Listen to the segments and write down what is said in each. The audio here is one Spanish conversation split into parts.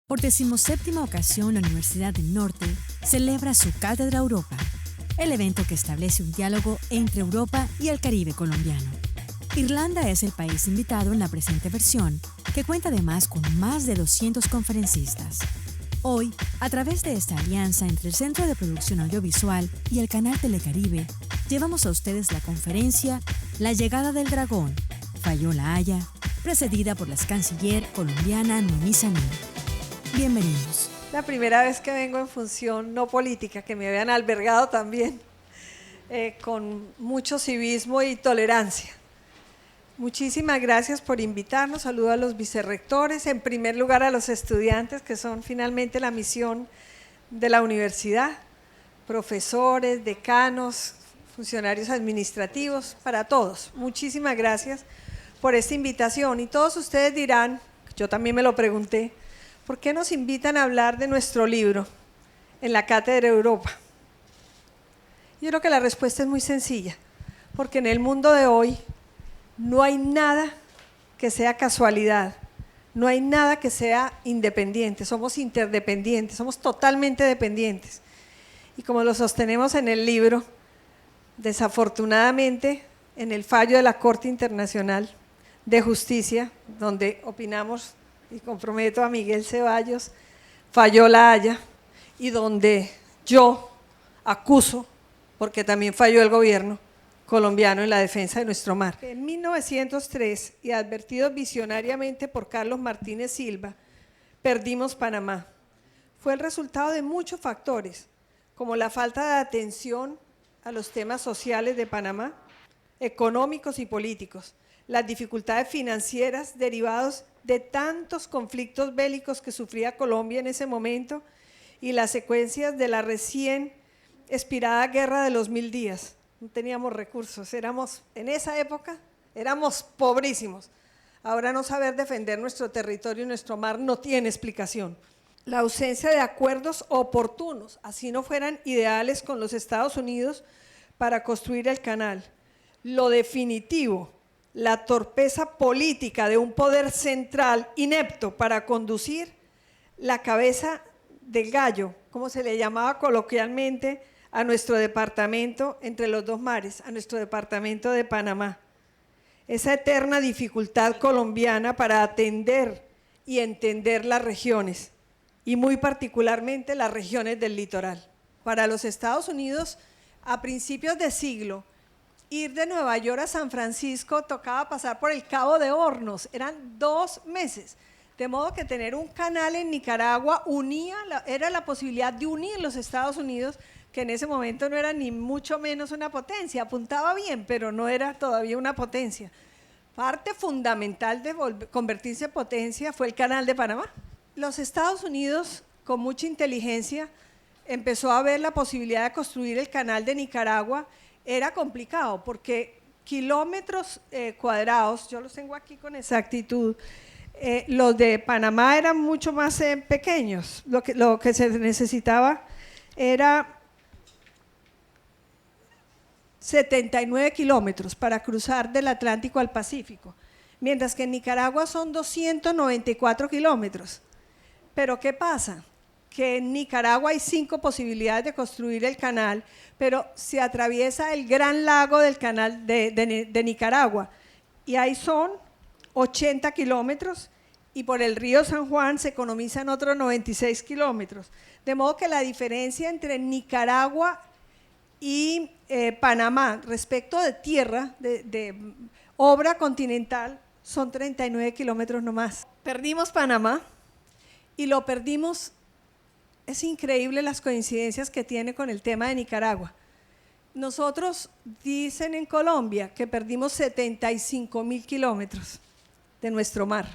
Por 17ª ocasión, la Universidad del Norte celebra su Cátedra Europa, el evento que establece un diálogo entre Europa y el Caribe colombiano. Irlanda es el país invitado en la presente versión, que cuenta además con más de 200 conferencistas. Hoy, a través de esta alianza entre el Centro de Producción Audiovisual y el Canal Telecaribe, llevamos a ustedes la conferencia La Llegada del Dragón, Falló La Haya, precedida por la ex canciller colombiana Noemí Sanín. Bienvenidos. La primera vez que vengo en función no política, que me habían albergado también, con mucho civismo y tolerancia. Muchísimas gracias por invitarnos, saludo a los vicerrectores, en primer lugar a los estudiantes, que son finalmente la misión de la universidad, profesores, decanos, funcionarios administrativos, para todos. Muchísimas gracias por esta invitación. Y todos ustedes dirán, yo también me lo pregunté, ¿por qué nos invitan a hablar de nuestro libro en la Cátedra Europa? Yo creo que la respuesta es muy sencilla, porque en el mundo de hoy no hay nada que sea casualidad, no hay nada que sea independiente, somos interdependientes, somos totalmente dependientes. Y como lo sostenemos en el libro, desafortunadamente, en el fallo de la Corte Internacional de Justicia, donde opinamos y comprometo a Miguel Ceballos, falló La Haya, y donde yo acuso, porque también falló el gobierno colombiano en la defensa de nuestro mar. En 1903, y advertidos visionariamente por Carlos Martínez Silva, perdimos Panamá. Fue el resultado de muchos factores, como la falta de atención a los temas sociales de Panamá, económicos y políticos, las dificultades financieras derivadas de tantos conflictos bélicos que sufría Colombia en ese momento y las secuencias de la recién expirada guerra de los 1000 días. No teníamos recursos, en esa época éramos pobrísimos. Ahora no saber defender nuestro territorio y nuestro mar no tiene explicación. La ausencia de acuerdos oportunos, así no fueran ideales, con los Estados Unidos para construir el canal. Lo definitivo, la torpeza política de un poder central inepto para conducir la cabeza del gallo, como se le llamaba coloquialmente a nuestro departamento entre los dos mares, a nuestro departamento de Panamá. Esa eterna dificultad colombiana para atender y entender las regiones, y muy particularmente las regiones del litoral. Para los Estados Unidos, a principios de siglo, ir de Nueva York a San Francisco tocaba pasar por el Cabo de Hornos, eran 2 meses. De modo que tener un canal en Nicaragua era la posibilidad de unir los Estados Unidos, que en ese momento no era ni mucho menos una potencia, apuntaba bien, pero no era todavía una potencia. Parte fundamental de convertirse en potencia fue el canal de Panamá. Los Estados Unidos, con mucha inteligencia, empezó a ver la posibilidad de construir el canal de Nicaragua. Era complicado porque kilómetros cuadrados, yo los tengo aquí con exactitud, los de Panamá eran mucho más pequeños, lo que se necesitaba era 79 kilómetros para cruzar del Atlántico al Pacífico, mientras que en Nicaragua son 294 kilómetros. Pero ¿qué pasa? Que en Nicaragua hay 5 posibilidades de construir el canal, pero se atraviesa el gran lago del canal de Nicaragua, y ahí son 80 kilómetros, y por el río San Juan se economizan otros 96 kilómetros. De modo que la diferencia entre Nicaragua y Panamá respecto de tierra, de obra continental, son 39 kilómetros nomás. Perdimos Panamá, y lo perdimos. Es increíble las coincidencias que tiene con el tema de Nicaragua. Nosotros, dicen en Colombia, que perdimos 75.000 kilómetros de nuestro mar.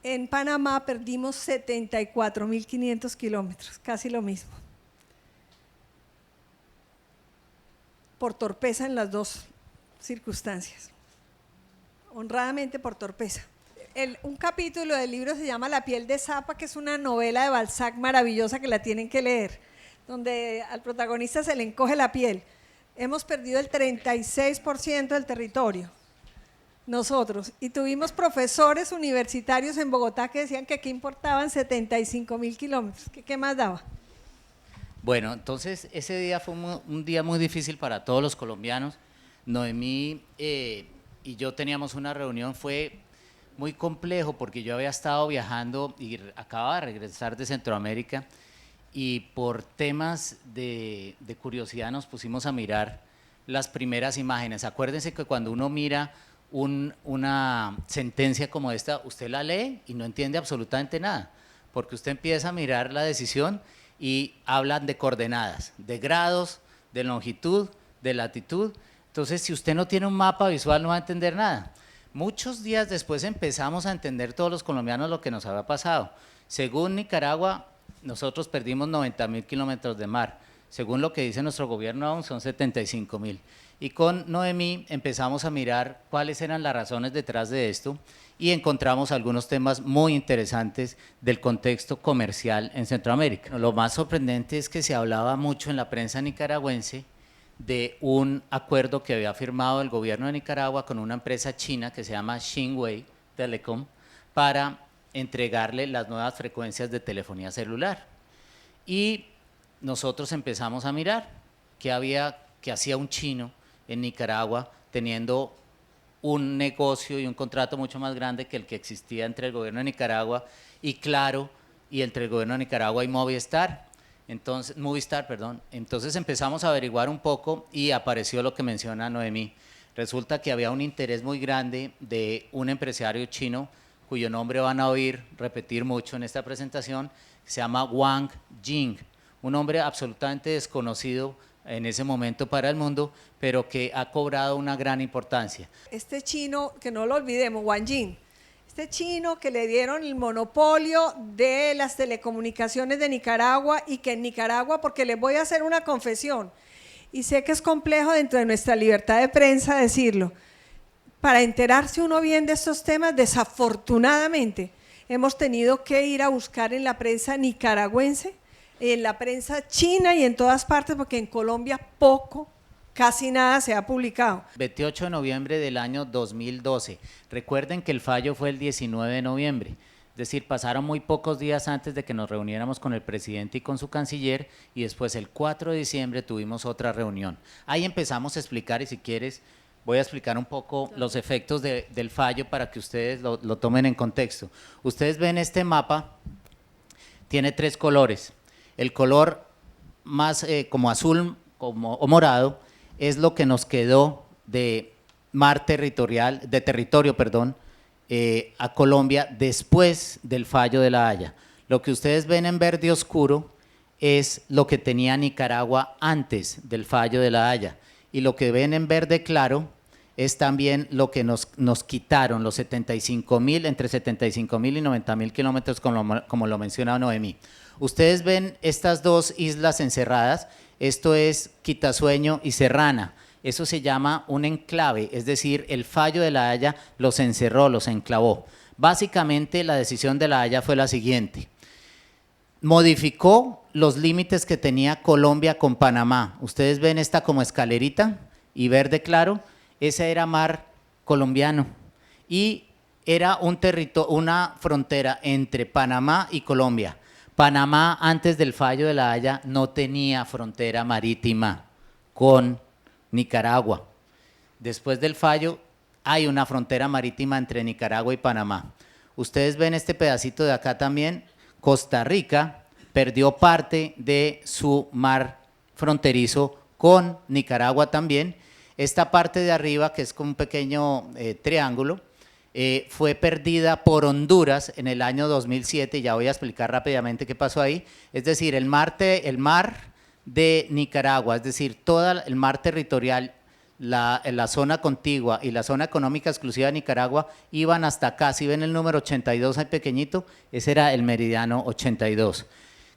En Panamá perdimos 74.500 kilómetros, casi lo mismo. Por torpeza en las dos circunstancias. Honradamente por torpeza. Un capítulo del libro se llama La piel de Zapa, que es una novela de Balzac maravillosa que la tienen que leer, donde al protagonista se le encoge la piel. Hemos perdido el 36% del territorio. nosotros, y tuvimos profesores universitarios en Bogotá que decían que aquí importaban 75.000 kilómetros, ¿qué más daba? Bueno, entonces ese día fue un día muy difícil para todos los colombianos. Noemí y yo teníamos una reunión, fue muy complejo porque yo había estado viajando y acababa de regresar de Centroamérica y por temas de curiosidad nos pusimos a mirar las primeras imágenes. Acuérdense que cuando uno mira una sentencia como esta, usted la lee y no entiende absolutamente nada, porque usted empieza a mirar la decisión y hablan de coordenadas, de grados, de longitud, de latitud. Entonces, si usted no tiene un mapa visual, no va a entender nada. Muchos días después empezamos a entender todos los colombianos lo que nos había pasado. Según Nicaragua, nosotros perdimos 90.000 kilómetros de mar. Según lo que dice nuestro gobierno aún, son 75.000. Y con Noemí empezamos a mirar cuáles eran las razones detrás de esto y encontramos algunos temas muy interesantes del contexto comercial en Centroamérica. Lo más sorprendente es que se hablaba mucho en la prensa nicaragüense de un acuerdo que había firmado el gobierno de Nicaragua con una empresa china que se llama Xinhui Telecom para entregarle las nuevas frecuencias de telefonía celular. Y nosotros empezamos a mirar qué hacía un chino en Nicaragua teniendo un negocio y un contrato mucho más grande que el que existía entre el gobierno de Nicaragua y Claro, y entre el gobierno de Nicaragua y Movistar. Entonces empezamos a averiguar un poco y apareció lo que menciona Noemí. Resulta que había un interés muy grande de un empresario chino cuyo nombre van a oír repetir mucho en esta presentación, se llama Wang Jing, un hombre absolutamente desconocido en ese momento para el mundo, pero que ha cobrado una gran importancia. Este chino, que no lo olvidemos, Wang Jing, este chino que le dieron el monopolio de las telecomunicaciones de Nicaragua y que en Nicaragua, porque les voy a hacer una confesión, y sé que es complejo dentro de nuestra libertad de prensa decirlo, para enterarse uno bien de estos temas, desafortunadamente, hemos tenido que ir a buscar en la prensa nicaragüense, en la prensa china y en todas partes, porque en Colombia casi nada se ha publicado. 28 de noviembre del año 2012. Recuerden que el fallo fue el 19 de noviembre. Es decir, pasaron muy pocos días antes de que nos reuniéramos con el presidente y con su canciller, y después el 4 de diciembre tuvimos otra reunión. Ahí empezamos a explicar, y si quieres voy a explicar un poco los efectos del fallo para que ustedes lo tomen en contexto. Ustedes ven este mapa, tiene 3 colores. El color más como azul o morado es lo que nos quedó de territorio a Colombia después del fallo de La Haya. Lo que ustedes ven en verde oscuro es lo que tenía Nicaragua antes del fallo de La Haya, y lo que ven en verde claro es también lo que nos quitaron, los 75.000, entre 75.000 y 90.000 kilómetros, como lo menciona Noemí. Ustedes ven estas dos islas encerradas, esto es Quitasueño y Serrana, eso se llama un enclave, es decir, el fallo de La Haya los encerró, los enclavó. Básicamente la decisión de La Haya fue la siguiente: modificó los límites que tenía Colombia con Panamá. Ustedes ven esta como escalerita y verde claro, ese era mar colombiano y era una frontera entre Panamá y Colombia. Panamá antes del fallo de La Haya no tenía frontera marítima con Nicaragua. Después del fallo hay una frontera marítima entre Nicaragua y Panamá. Ustedes ven este pedacito de acá también. Costa Rica perdió parte de su mar fronterizo con Nicaragua también. Esta parte de arriba, que es como un pequeño triángulo, fue perdida por Honduras en el año 2007, y ya voy a explicar rápidamente qué pasó ahí. Es decir, el mar de Nicaragua, es decir, todo el mar territorial, la zona contigua y la zona económica exclusiva de Nicaragua iban hasta acá. Si ven el número 82 ahí pequeñito, ese era el meridiano 82.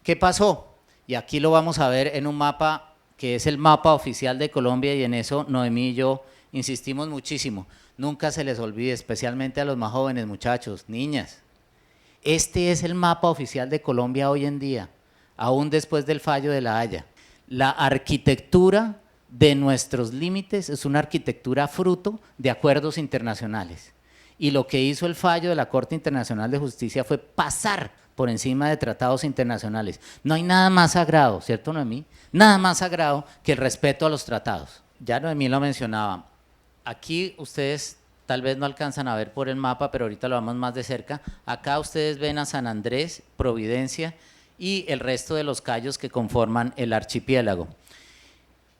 ¿Qué pasó? Y aquí lo vamos a ver en un mapa que es el mapa oficial de Colombia, y en eso Noemí y yo insistimos muchísimo. Nunca se les olvide, especialmente a los más jóvenes, muchachos, niñas. Este es el mapa oficial de Colombia hoy en día, aún después del fallo de La Haya. La arquitectura de nuestros límites es una arquitectura fruto de acuerdos internacionales. Y lo que hizo el fallo de la Corte Internacional de Justicia fue pasar por encima de tratados internacionales. No hay nada más sagrado, ¿cierto, Noemí? Nada más sagrado que el respeto a los tratados. Ya Noemí lo mencionaba. Aquí ustedes tal vez no alcanzan a ver por el mapa, pero ahorita lo vemos más de cerca. Acá ustedes ven a San Andrés, Providencia y el resto de los cayos que conforman el archipiélago.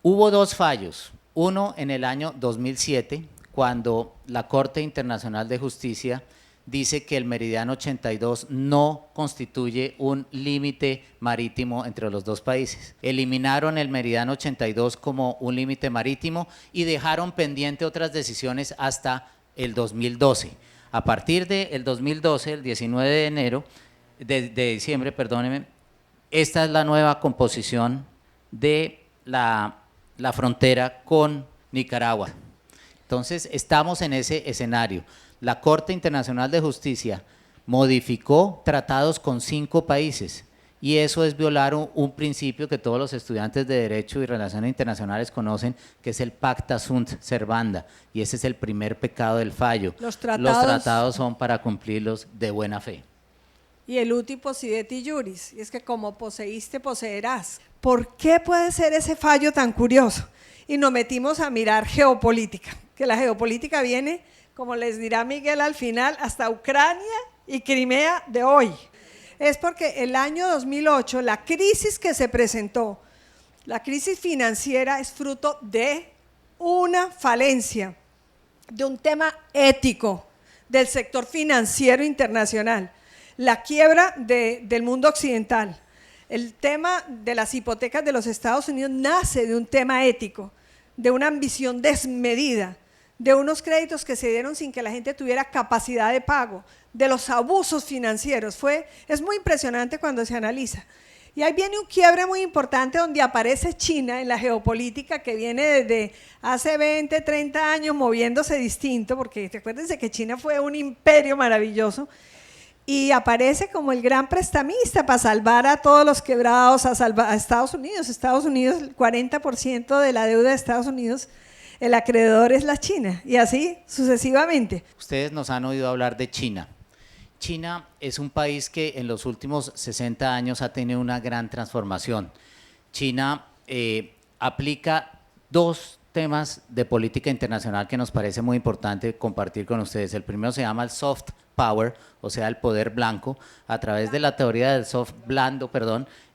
Hubo dos fallos, uno en el año 2007, cuando la Corte Internacional de Justicia dice que el meridiano 82 no constituye un límite marítimo entre los dos países. Eliminaron el meridiano 82 como un límite marítimo y dejaron pendiente otras decisiones hasta el 2012. A partir del 2012, el 19 de enero, de diciembre, perdónenme, esta es la nueva composición de la frontera con Nicaragua. Entonces, estamos en ese escenario. La Corte Internacional de Justicia modificó tratados con 5 países y eso es violar un principio que todos los estudiantes de Derecho y Relaciones Internacionales conocen, que es el Pacta Sunt Servanda, y ese es el primer pecado del fallo. Los tratados son para cumplirlos de buena fe. Y el uti possidetis juris, y es que como poseíste, poseerás. ¿Por qué puede ser ese fallo tan curioso? Y nos metimos a mirar geopolítica, que la geopolítica viene, como les dirá Miguel al final, hasta Ucrania y Crimea de hoy. Es porque el año 2008, la crisis que se presentó, la crisis financiera, es fruto de una falencia, de un tema ético del sector financiero internacional, la quiebra del mundo occidental. El tema de las hipotecas de los Estados Unidos nace de un tema ético, de una ambición desmedida, de unos créditos que se dieron sin que la gente tuviera capacidad de pago, de los abusos financieros. Es muy impresionante cuando se analiza. Y ahí viene un quiebre muy importante donde aparece China en la geopolítica, que viene desde hace 20, 30 años moviéndose distinto, porque recuérdense que China fue un imperio maravilloso, y aparece como el gran prestamista para salvar a todos los quebrados, a Estados Unidos. Estados Unidos, el 40% de la deuda de Estados Unidos, el acreedor es la China, y así sucesivamente. Ustedes nos han oído hablar de China. China es un país que en los últimos 60 años ha tenido una gran transformación. China aplica 2 temas de política internacional que nos parece muy importante compartir con ustedes. El primero se llama el soft power, o sea, el poder blanco. A través de la teoría del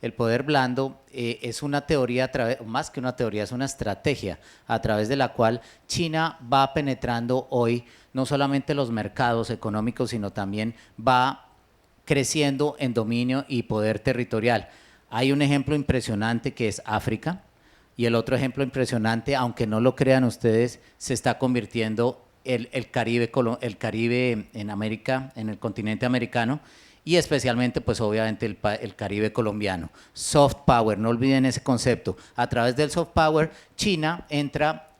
el poder blando es una teoría, más que una teoría, es una estrategia a través de la cual China va penetrando hoy no solamente los mercados económicos, sino también va creciendo en dominio y poder territorial. Hay un ejemplo impresionante que es África, y el otro ejemplo impresionante, aunque no lo crean ustedes, se está convirtiendo el Caribe en América, en el continente americano, y especialmente pues obviamente el Caribe colombiano. Soft power, no olviden ese concepto. A través del soft power, China entra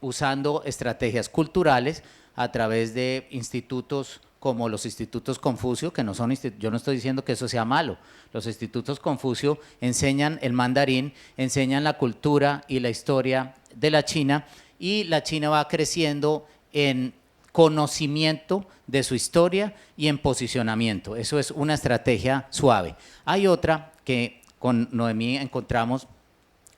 usando estrategias culturales a través de institutos como los institutos Confucio, que no son, yo no estoy diciendo que eso sea malo. Los institutos Confucio enseñan el mandarín, enseñan la cultura y la historia de la China, y la China va creciendo en conocimiento de su historia y en posicionamiento. Eso es una estrategia suave. Hay otra que con Noemí encontramos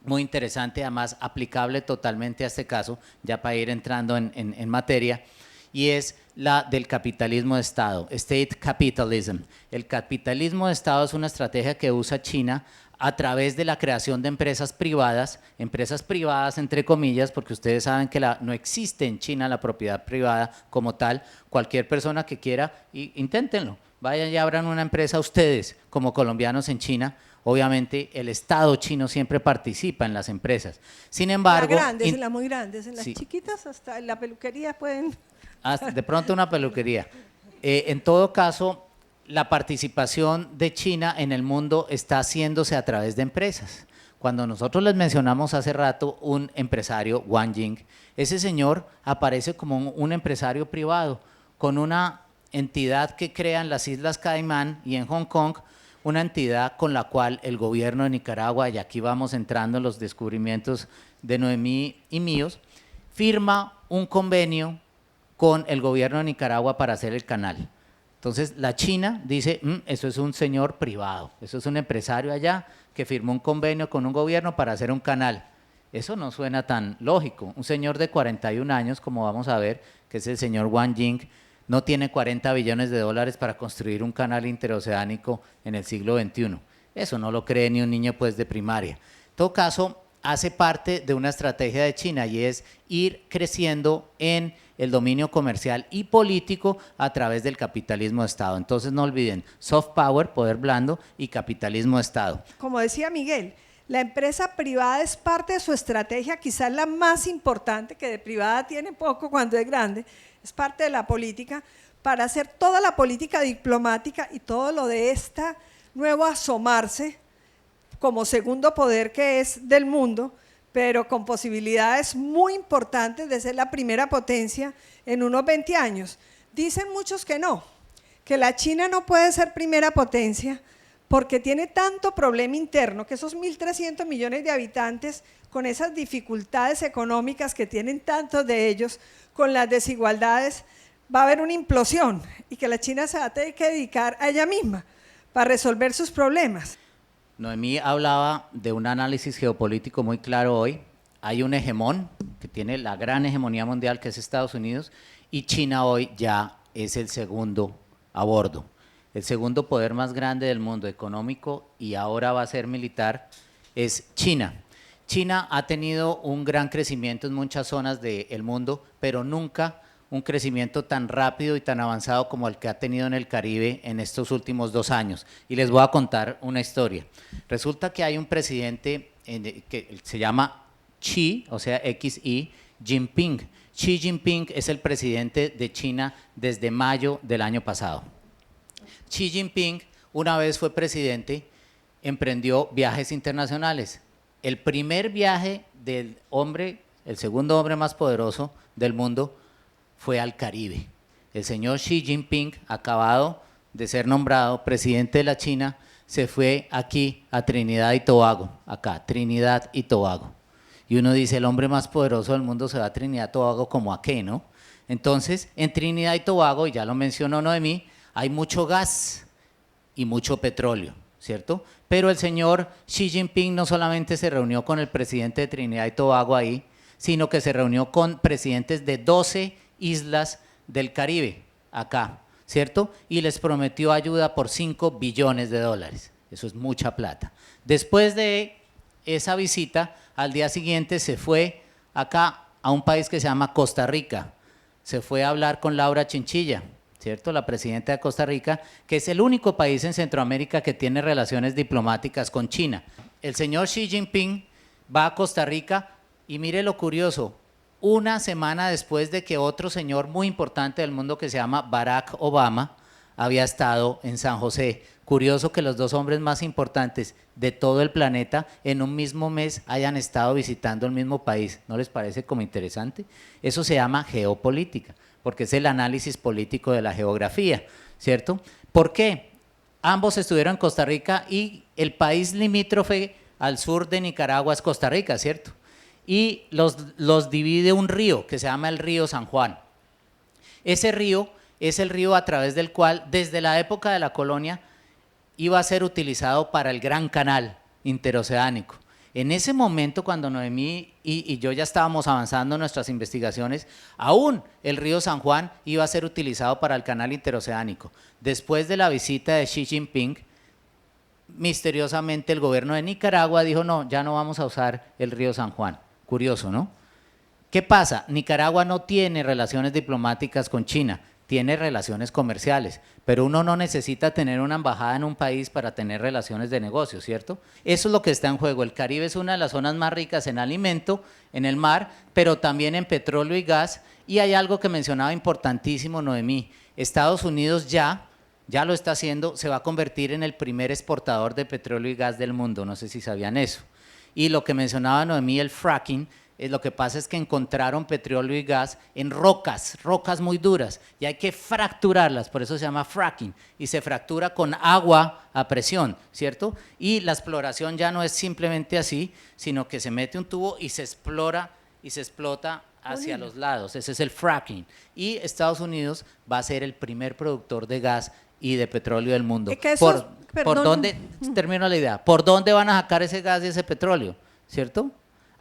muy interesante, además aplicable totalmente a este caso, ya para ir entrando en materia, y es la del capitalismo de Estado, State Capitalism. El capitalismo de Estado es una estrategia que usa China a través de la creación de empresas privadas entre comillas, porque ustedes saben que no existe en China la propiedad privada como tal. Cualquier persona que quiera, inténtenlo, vayan y abran una empresa ustedes como colombianos en China. Obviamente el Estado chino siempre participa en las empresas. Sin embargo, las grandes, en las muy grandes, en las sí, chiquitas, hasta en la peluquería pueden. de pronto una peluquería. En todo caso, la participación de China en el mundo está haciéndose a través de empresas. Cuando nosotros les mencionamos hace rato un empresario, Wang Jing, ese señor aparece como un empresario privado, con una entidad que crea en las Islas Caimán y en Hong Kong, una entidad con la cual el gobierno de Nicaragua, y aquí vamos entrando en los descubrimientos de Noemí y míos, firma un convenio con el gobierno de Nicaragua para hacer el canal. Entonces la China dice, eso es un señor privado, eso es un empresario allá que firmó un convenio con un gobierno para hacer un canal. Eso no suena tan lógico. Un señor de 41 años, como vamos a ver, que es el señor Wang Ying, no tiene 40 billones de dólares para construir un canal interoceánico en el siglo XXI. Eso no lo cree ni un niño pues de primaria. En todo caso, hace parte de una estrategia de China y es ir creciendo en el dominio comercial y político a través del capitalismo de Estado. Entonces no olviden, soft power, poder blando, y capitalismo de Estado. Como decía Miguel, la empresa privada es parte de su estrategia, quizás la más importante, que de privada tiene poco cuando es grande, es parte de la política, para hacer toda la política diplomática y todo lo de esta nuevo asomarse como segundo poder que es del mundo, pero con posibilidades muy importantes de ser la primera potencia en unos 20 años. Dicen muchos que no, que la China no puede ser primera potencia porque tiene tanto problema interno, que esos 1.300 millones de habitantes, con esas dificultades económicas que tienen tantos de ellos, con las desigualdades, va a haber una implosión y que la China se va a tener que dedicar a ella misma para resolver sus problemas. Noemí hablaba de un análisis geopolítico muy claro hoy. Hay un hegemón que tiene la gran hegemonía mundial, que es Estados Unidos, y China hoy ya es el segundo a bordo. El segundo poder más grande del mundo económico y ahora va a ser militar es China. China ha tenido un gran crecimiento en muchas zonas del mundo, pero nunca un crecimiento tan rápido y tan avanzado como el que ha tenido en el Caribe en estos últimos 2 años. Y les voy a contar una historia. Resulta que hay un presidente que se llama Xi, o sea Xi Jinping. Xi Jinping es el presidente de China desde mayo del año pasado. Xi Jinping, una vez fue presidente, emprendió viajes internacionales. El primer viaje del hombre, el segundo hombre más poderoso del mundo, fue al Caribe. El señor Xi Jinping, acabado de ser nombrado presidente de la China, se fue aquí a Trinidad y Tobago, acá, Trinidad y Tobago. Y uno dice, el hombre más poderoso del mundo se va a Trinidad y Tobago, ¿como a qué, no? Entonces, en Trinidad y Tobago, y ya lo mencionó Noemí, hay mucho gas y mucho petróleo, ¿cierto? Pero el señor Xi Jinping no solamente se reunió con el presidente de Trinidad y Tobago ahí, sino que se reunió con presidentes de 12 islas del Caribe, acá, ¿cierto? Y les prometió ayuda por 5 billones de dólares. Eso es mucha plata. Después de esa visita, al día siguiente se fue acá a un país que se llama Costa Rica. Se fue a hablar con Laura Chinchilla, ¿cierto? La presidenta de Costa Rica, que es el único país en Centroamérica que tiene relaciones diplomáticas con China. El señor Xi Jinping va a Costa Rica y mire lo curioso, una semana después de que otro señor muy importante del mundo que se llama Barack Obama había estado en San José. Curioso que los 2 hombres más importantes de todo el planeta en un mismo mes hayan estado visitando el mismo país. ¿No les parece como interesante? Eso se llama geopolítica, porque es el análisis político de la geografía, ¿cierto? ¿Por qué? Ambos estuvieron en Costa Rica y el país limítrofe al sur de Nicaragua es Costa Rica, ¿cierto? Y los divide un río que se llama el río San Juan. Ese río es el río a través del cual, desde la época de la colonia, iba a ser utilizado para el Gran Canal Interoceánico. En ese momento, cuando Noemí y yo ya estábamos avanzando en nuestras investigaciones, aún el río San Juan iba a ser utilizado para el canal interoceánico. Después de la visita de Xi Jinping, misteriosamente el gobierno de Nicaragua dijo, no, ya no vamos a usar el río San Juan. Curioso, ¿no? ¿Qué pasa? Nicaragua no tiene relaciones diplomáticas con China, tiene relaciones comerciales, pero uno no necesita tener una embajada en un país para tener relaciones de negocio, ¿cierto? Eso es lo que está en juego. El Caribe es una de las zonas más ricas en alimento, en el mar, pero también en petróleo y gas, y hay algo que mencionaba importantísimo Noemí, Estados Unidos ya lo está haciendo, se va a convertir en el primer exportador de petróleo y gas del mundo, no sé si sabían eso. Y lo que mencionaba Noemí, el fracking, Lo que pasa es que encontraron petróleo y gas en rocas muy duras, y hay que fracturarlas, por eso se llama fracking, y se fractura con agua a presión, ¿cierto? Y la exploración ya no es simplemente así, sino que se mete un tubo y se explora y se explota hacia los lados, ese es el fracking. Y Estados Unidos va a ser el primer productor de gas y de petróleo del mundo. ¿Por dónde, termino la idea, por dónde van a sacar ese gas y ese petróleo, cierto?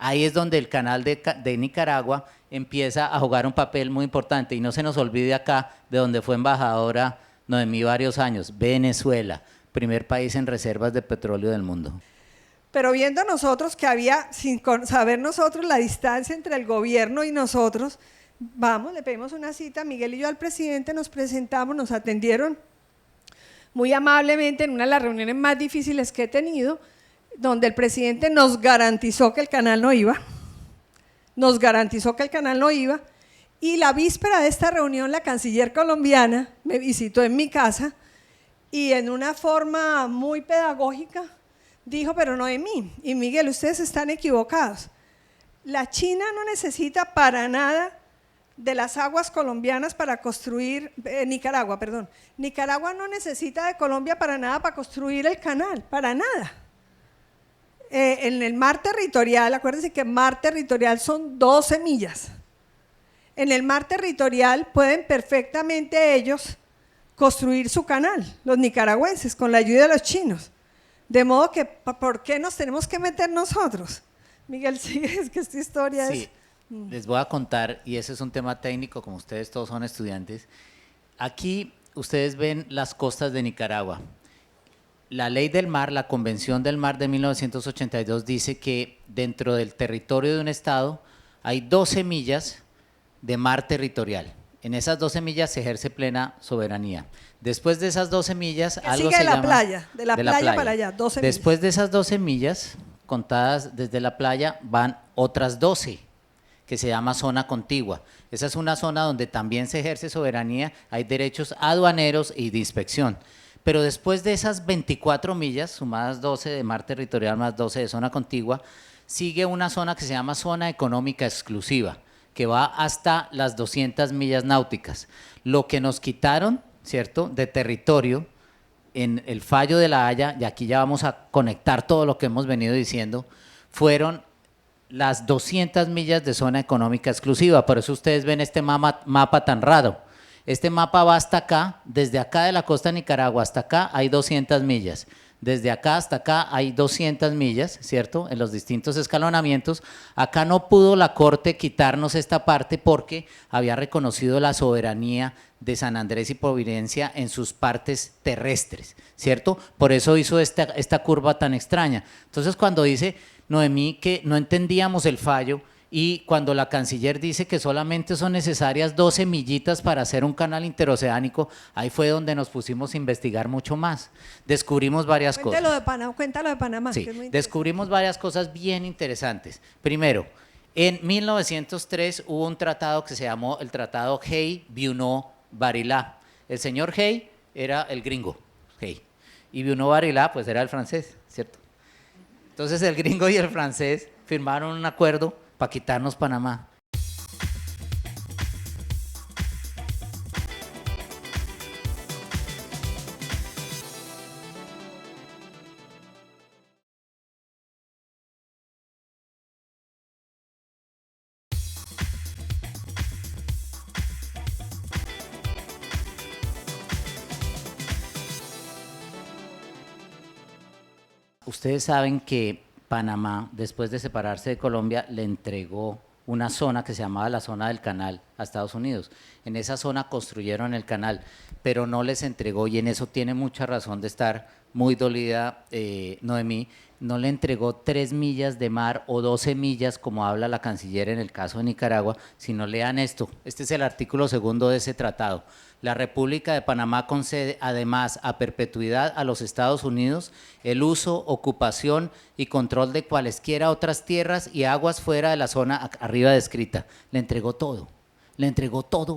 Ahí es donde el canal de Nicaragua empieza a jugar un papel muy importante, y no se nos olvide acá de donde fue embajadora Noemí varios años, Venezuela, primer país en reservas de petróleo del mundo. Pero viendo nosotros que había, sin saber nosotros la distancia entre el gobierno y nosotros, vamos, le pedimos una cita, Miguel y yo al presidente nos presentamos, nos atendieron muy amablemente en una de las reuniones más difíciles que he tenido, donde el presidente nos garantizó que el canal no iba, y la víspera de esta reunión la canciller colombiana me visitó en mi casa y en una forma muy pedagógica dijo, pero Noemí y Miguel, ustedes están equivocados. La China no necesita para nada de las aguas colombianas para construir, Nicaragua, perdón. Nicaragua no necesita de Colombia para nada para construir el canal, para nada. En el mar territorial, acuérdense que mar territorial son 12 millas. En el mar territorial pueden perfectamente ellos construir su canal, los nicaragüenses, con la ayuda de los chinos. De modo que, ¿por qué nos tenemos que meter nosotros? Miguel, sí, es que esta historia es… Les voy a contar, y ese es un tema técnico, como ustedes todos son estudiantes. Aquí ustedes ven las costas de Nicaragua. La ley del mar, la Convención del Mar de 1982 dice que dentro del territorio de un estado hay 12 millas de mar territorial. En esas 12 millas se ejerce plena soberanía. Después de esas 12 millas, algo se llama… de la playa para allá, 12 millas. Después de esas 12 millas, contadas desde la playa, van otras 12, que se llama zona contigua. Esa es una zona donde también se ejerce soberanía, hay derechos aduaneros y de inspección. Pero después de esas 24 millas, sumadas 12 de mar territorial más 12 de zona contigua, sigue una zona que se llama zona económica exclusiva, que va hasta las 200 millas náuticas. Lo que nos quitaron, ¿cierto?, de territorio en el fallo de La Haya, y aquí ya vamos a conectar todo lo que hemos venido diciendo, fueron las 200 millas de zona económica exclusiva. Por eso ustedes ven este mapa tan raro. Este mapa va hasta acá, desde acá de la costa de Nicaragua hasta acá hay 200 millas. Desde acá hasta acá hay 200 millas, ¿cierto?, en los distintos escalonamientos. Acá no pudo la Corte quitarnos esta parte porque había reconocido la soberanía de San Andrés y Providencia en sus partes terrestres, ¿cierto? Por eso hizo esta curva tan extraña. Entonces, cuando dice Noemí que no entendíamos el fallo, y cuando la canciller dice que solamente son necesarias 12 millitas para hacer un canal interoceánico, ahí fue donde nos pusimos a investigar mucho más. Descubrimos varias cosas. Cuéntalo de Panamá. Sí, que es muy descubrimos varias cosas bien interesantes. Primero, en 1903 hubo un tratado que se llamó el Tratado Hay-Bunau-Varilla. El señor Hay era el gringo, Hay, y Bunau-Varilla pues era el francés, ¿cierto? Entonces el gringo y el francés firmaron un acuerdo para quitarnos Panamá. Ustedes saben que Panamá, después de separarse de Colombia, le entregó una zona que se llamaba la zona del canal a Estados Unidos. En esa zona construyeron el canal, pero no les entregó, y en eso tiene mucha razón de estar muy dolida Noemí, no le entregó 3 millas de mar o 12 millas, como habla la canciller en el caso de Nicaragua, sino lean esto. Este es el artículo 2 de ese tratado. La República de Panamá concede además a perpetuidad a los Estados Unidos el uso, ocupación y control de cualesquiera otras tierras y aguas fuera de la zona arriba descrita. Le entregó todo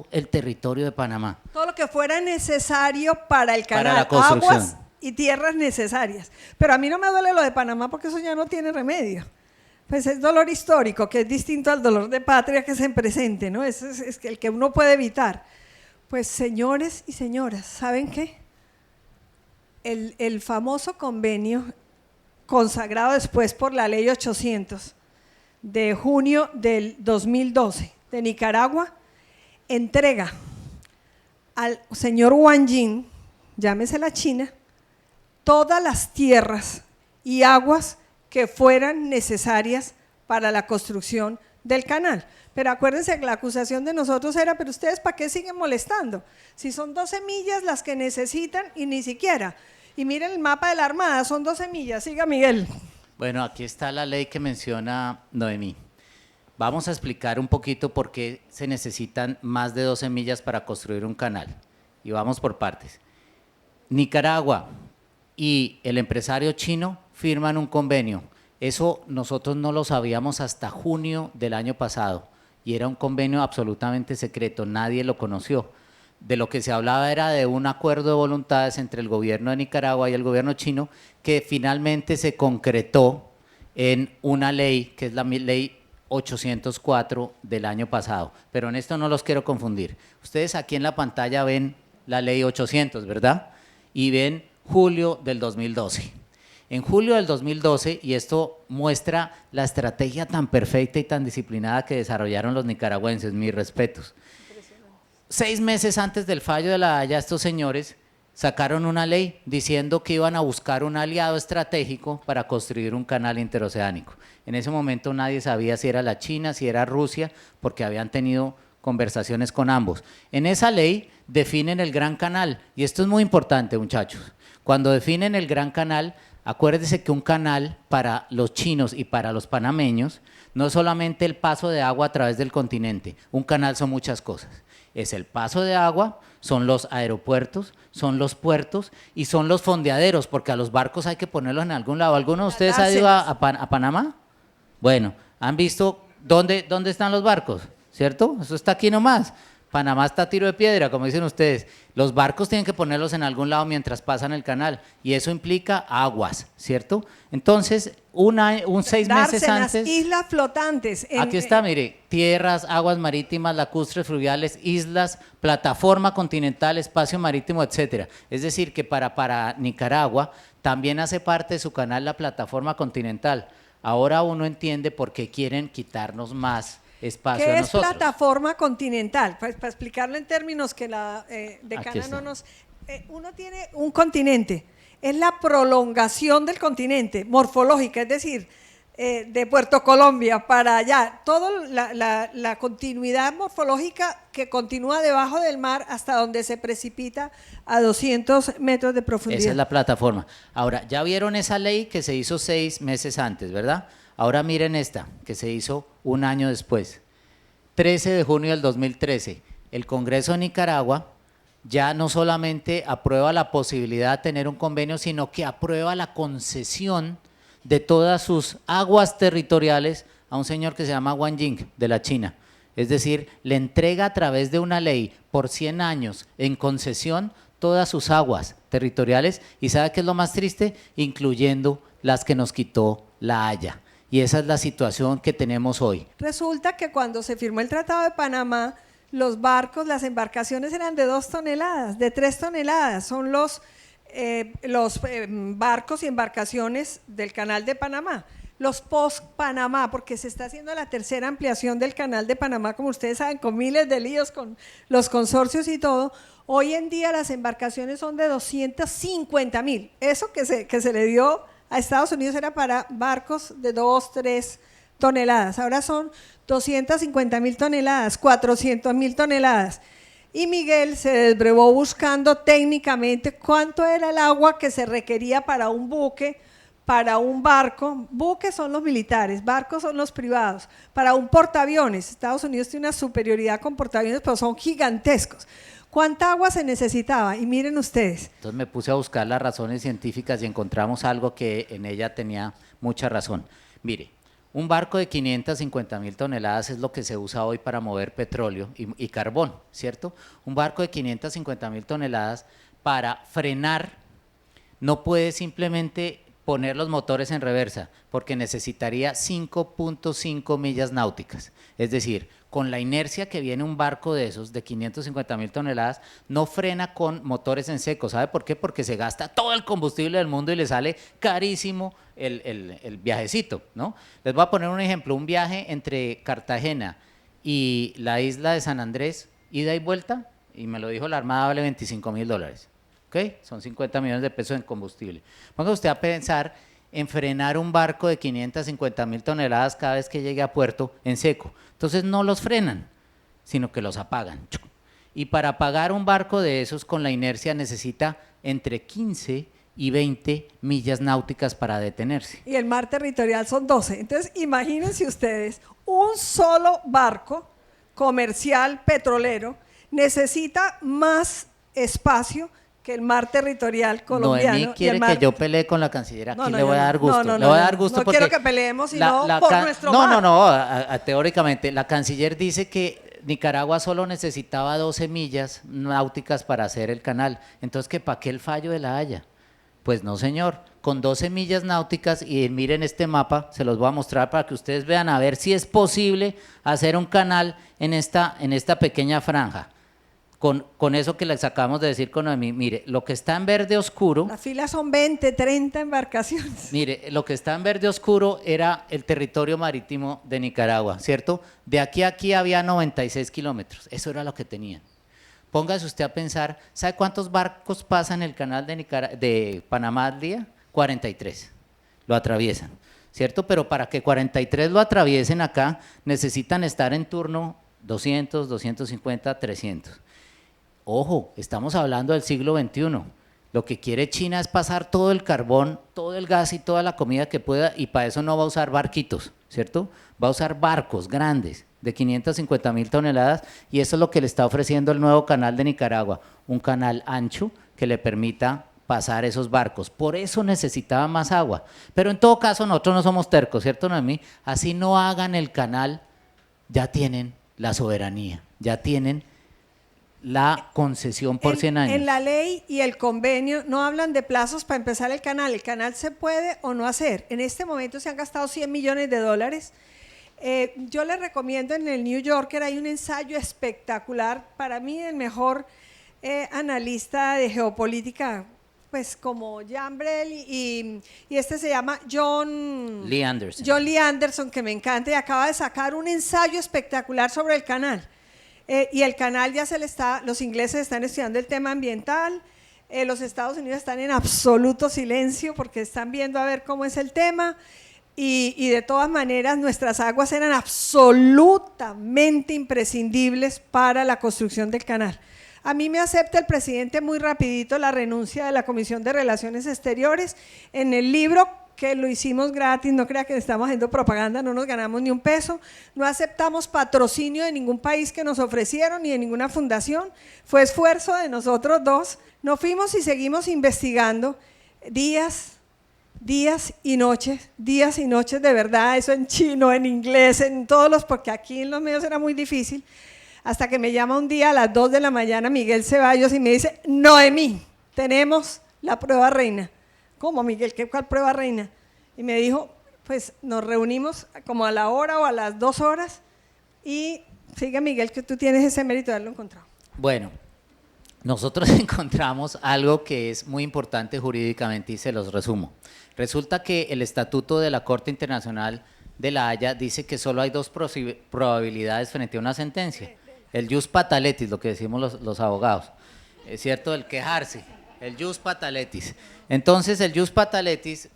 el territorio de Panamá. Todo lo que fuera necesario para el canal, para la construcción. Aguas y tierras necesarias. Pero a mí no me duele lo de Panamá porque eso ya no tiene remedio. Pues es dolor histórico, que es distinto al dolor de patria que es en presente, ¿no? Es el que uno puede evitar. Pues señores y señoras, ¿saben qué? El famoso convenio consagrado después por la ley 800 de junio del 2012 de Nicaragua, entrega al señor Wang Jin, llámese la China, todas las tierras y aguas que fueran necesarias para la construcción del canal. Pero acuérdense que la acusación de nosotros era, pero ustedes ¿para qué siguen molestando? Si son 12 millas las que necesitan y ni siquiera. Y miren el mapa de la Armada, son 12 millas, siga Miguel. Bueno, aquí está la ley que menciona Noemí. Vamos a explicar un poquito por qué se necesitan más de 12 millas para construir un canal. Y vamos por partes. Nicaragua y el empresario chino firman un convenio. Eso nosotros no lo sabíamos hasta junio del año pasado y era un convenio absolutamente secreto, nadie lo conoció. De lo que se hablaba era de un acuerdo de voluntades entre el gobierno de Nicaragua y el gobierno chino que finalmente se concretó en una ley, que es la ley 804 del año pasado. Pero en esto no los quiero confundir. Ustedes aquí en la pantalla ven la ley 800, ¿verdad? Y ven julio del 2012. En julio del 2012, y esto muestra la estrategia tan perfecta y tan disciplinada que desarrollaron los nicaragüenses, mis respetos. 6 meses antes del fallo de La Haya, estos señores sacaron una ley diciendo que iban a buscar un aliado estratégico para construir un canal interoceánico. En ese momento nadie sabía si era la China, si era Rusia, porque habían tenido conversaciones con ambos. En esa ley definen el Gran Canal, y esto es muy importante, muchachos. Cuando definen el Gran Canal, acuérdense que un canal para los chinos y para los panameños no es solamente el paso de agua a través del continente, un canal son muchas cosas. Es el paso de agua, son los aeropuertos, son los puertos y son los fondeaderos, porque a los barcos hay que ponerlos en algún lado. ¿Alguno de ustedes ha ido a Panamá? Bueno, ¿han visto dónde están los barcos? ¿Cierto? Eso está aquí nomás. Panamá está a tiro de piedra, como dicen ustedes. Los barcos tienen que ponerlos en algún lado mientras pasan el canal y eso implica aguas, ¿cierto? Entonces, 6 meses antes… islas flotantes. Aquí está, mire, tierras, aguas marítimas, lacustres, fluviales, islas, plataforma continental, espacio marítimo, etcétera. Es decir, que para Nicaragua también hace parte de su canal la plataforma continental. Ahora uno entiende por qué quieren quitarnos más espacio a nosotros. ¿Qué es plataforma continental? Pues para explicarlo en términos que la decana no nos… uno tiene un continente, es la prolongación del continente, morfológica, es decir, de Puerto Colombia para allá, toda la continuidad morfológica que continúa debajo del mar hasta donde se precipita a 200 metros de profundidad. Esa es la plataforma. Ahora, ya vieron esa ley que se hizo 6 meses antes, ¿verdad? Ahora miren esta, que se hizo un año después. 13 de junio del 2013, el Congreso de Nicaragua ya no solamente aprueba la posibilidad de tener un convenio, sino que aprueba la concesión de todas sus aguas territoriales a un señor que se llama Wang Jin, de la China. Es decir, le entrega a través de una ley por 100 años en concesión todas sus aguas territoriales y ¿sabe qué es lo más triste? Incluyendo las que nos quitó La Haya. Y esa es la situación que tenemos hoy. Resulta que cuando se firmó el Tratado de Panamá, los barcos, las embarcaciones eran de 2 toneladas, de 3 toneladas. Son los barcos y embarcaciones del Canal de Panamá. Los post-Panamá, porque se está haciendo la tercera ampliación del Canal de Panamá, como ustedes saben, con miles de líos con los consorcios y todo. Hoy en día las embarcaciones son de 250,000. Eso que se le dio a Estados Unidos era para barcos de 2, 3 toneladas. Ahora son 250,000 toneladas, 400,000 toneladas. Y Miguel se desbrevó buscando técnicamente cuánto era el agua que se requería para un buque, para un barco. Buques son los militares, barcos son los privados. Para un portaaviones, Estados Unidos tiene una superioridad con portaaviones, pero son gigantescos. ¿Cuánta agua se necesitaba? Y miren ustedes. Entonces me puse a buscar las razones científicas y encontramos algo que en ella tenía mucha razón. Mire, un barco de 550,000 toneladas es lo que se usa hoy para mover petróleo y carbón, ¿cierto? Un barco de 550,000 toneladas para frenar no puede simplemente poner los motores en reversa, porque necesitaría 5.5 millas náuticas. Es decir, con la inercia que viene un barco de esos, de 550.000 toneladas, no frena con motores en seco. ¿Sabe por qué? Porque se gasta todo el combustible del mundo y le sale carísimo el viajecito, ¿no? Les voy a poner un ejemplo, un viaje entre Cartagena y la isla de San Andrés, ida y vuelta, y me lo dijo la Armada, vale $25.000. ¿Okay? Son 50 millones de pesos en combustible. Ponga usted a pensar en frenar un barco de 550.000 toneladas cada vez que llegue a puerto en seco. Entonces no los frenan, sino que los apagan. Y para apagar un barco de esos con la inercia necesita entre 15 y 20 millas náuticas para detenerse. Y el mar territorial son 12. Entonces imagínense ustedes, un solo barco comercial petrolero necesita más espacio que el mar territorial colombiano. Noemí quiere que yo pelee con la canciller, aquí le voy a dar gusto. No, le voy a dar gusto no porque quiero que peleemos, sino por nuestro mar. Teóricamente, la canciller dice que Nicaragua solo necesitaba 12 millas náuticas para hacer el canal. Entonces, ¿que para qué el fallo de La Haya? Pues no, señor. Con 12 millas náuticas, y miren este mapa, se los voy a mostrar para que ustedes vean a ver si es posible hacer un canal en esta pequeña franja. Con eso que les acabamos de decir con Noemí, mire, lo que está en verde oscuro… La fila son 20, 30 embarcaciones. Mire, lo que está en verde oscuro era el territorio marítimo de Nicaragua, ¿cierto? De aquí a aquí había 96 kilómetros, eso era lo que tenían. Póngase usted a pensar, ¿sabe cuántos barcos pasan el canal de Panamá al día? 43, lo atraviesan, ¿cierto? Pero para que 43 lo atraviesen acá, necesitan estar en turno 200, 250, 300. Ojo, estamos hablando del siglo XXI. Lo que quiere China es pasar todo el carbón, todo el gas y toda la comida que pueda, y para eso no va a usar barquitos, ¿cierto? Va a usar barcos grandes de 550.000 toneladas, y eso es lo que le está ofreciendo el nuevo canal de Nicaragua, un canal ancho que le permita pasar esos barcos. Por eso necesitaba más agua. Pero en todo caso nosotros no somos tercos, ¿cierto, Noemí? Así no hagan el canal, ya tienen la soberanía, ya tienen la concesión por 100 años. En la ley y el convenio no hablan de plazos para empezar el canal se puede o no hacer. En este momento se han gastado $100 millones. Yo les recomiendo, en el New Yorker hay un ensayo espectacular, para mí el mejor analista de geopolítica, pues como Jambrell, y este se llama John Lee Anderson, que me encanta, y acaba de sacar un ensayo espectacular sobre el canal. Y el canal ya los ingleses están estudiando el tema ambiental, los Estados Unidos están en absoluto silencio porque están viendo a ver cómo es el tema, y de todas maneras nuestras aguas eran absolutamente imprescindibles para la construcción del canal. A mí me acepta el presidente muy rapidito la renuncia de la Comisión de Relaciones Exteriores en el libro, que lo hicimos gratis, no crea que estamos haciendo propaganda, no nos ganamos ni un peso, no aceptamos patrocinio de ningún país que nos ofrecieron ni de ninguna fundación, fue esfuerzo de nosotros dos, nos fuimos y seguimos investigando días y noches de verdad, eso en chino, en inglés, en todos los, porque aquí en los medios era muy difícil, hasta que me llama un día a las 2 de la mañana Miguel Ceballos y me dice: Noemí, tenemos la prueba reina. ¿Cómo, Miguel? ¿Cuál prueba reina? Y me dijo, pues nos reunimos como a la hora o a las 2 horas, y sigue, Miguel, que tú tienes ese mérito de haberlo encontrado. Bueno, nosotros encontramos algo que es muy importante jurídicamente y se los resumo. Resulta que el estatuto de la Corte Internacional de La Haya dice que solo hay 2 probabilidades frente a una sentencia. El jus pataletis, lo que decimos los abogados, es cierto, el quejarse, el jus pataletis. Entonces el jus pataletis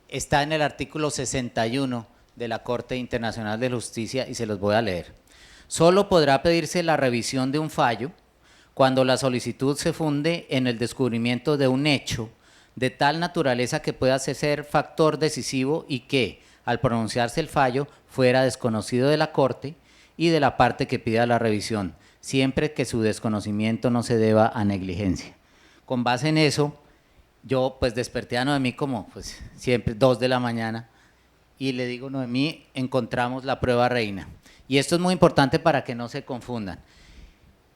está en el artículo 61 de la Corte Internacional de Justicia y se los voy a leer. Solo podrá pedirse la revisión de un fallo cuando la solicitud se funde en el descubrimiento de un hecho de tal naturaleza que pueda ser factor decisivo y que, al pronunciarse el fallo, fuera desconocido de la Corte y de la parte que pida la revisión, siempre que su desconocimiento no se deba a negligencia. Con base en eso, yo pues desperté a Noemí como pues siempre 2 de la mañana y le digo: Noemí, encontramos la prueba reina. Y esto es muy importante para que no se confundan.